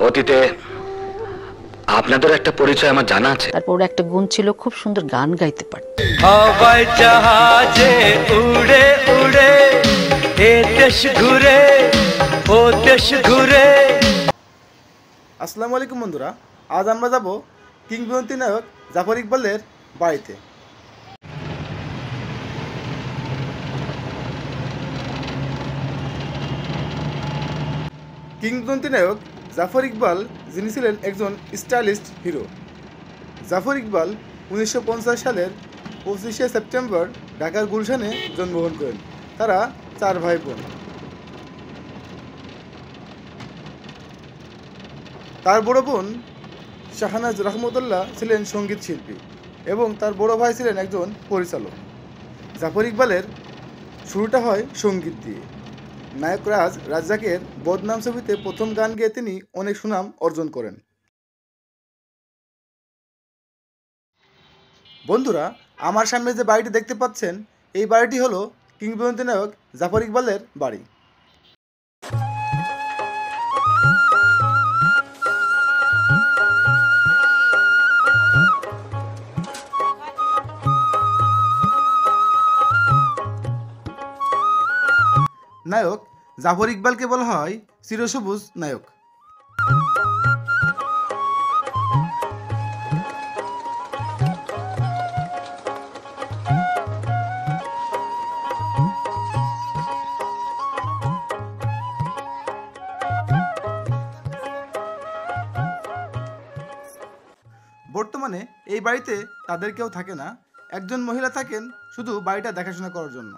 অতীতে আপনাদের একটা পরিচয় আমার জানা আছে। তারপর একটা গুণ ছিল, খুব সুন্দর গান গাইতে পারত। হাওয়ায় জাহাজে উড়ে উড়ে এ দেশ ঘুরে ও দেশ ঘুরে। আসসালামু আলাইকুম বন্ধুরা, আজ আমরা যাব কিংবদন্তি নায়ক জাফর ইকবালের বাড়িতে। কিংবদন্তি নায়ক জাফর ইকবাল, যিনি ছিলেন একজন স্টাইলিস্ট হিরো। জাফর ইকবাল 1950 সালের 25শে সেপ্টেম্বর ঢাকার গুলশানে জন্মগ্রহণ করেন। তারা 4 ভাই বোন। তার বড় বোন শাহনাজ রহমতুল্লাহ ছিলেন সঙ্গীত শিল্পী এবং তার বড় ভাই ছিলেন একজন পরিচালক। জাফর ইকবালের শুরুটা হয় সঙ্গীত দিয়ে। নায়ক রাজ্জাকের বদনাম ছবিতে প্রথম গান গেয়ে তিনি অনেক সুনাম অর্জন করেন। বন্ধুরা, আমার সামনে যে বাড়িটি দেখতে পাচ্ছেন, এই বাড়িটি হলো কিংবদন্তি নায়ক জাফর ইকবালের বাড়ি। নায়ক জাফর ইকবালকে বলা হয় চিরসবুজ নায়ক। বর্তমানে এই বাড়িতে তাদের কেউ থাকে না, একজন মহিলা থাকেন শুধু বাড়িটা দেখাশোনা করার জন্য।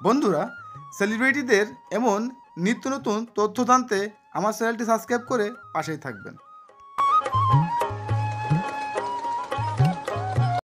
বন্ধুরা, সেলিব্রিটিদের এমন নিত্য নতুন তথ্য জানতে আমার চ্যানেলটি সাবস্ক্রাইব করে পাশেই থাকবেন।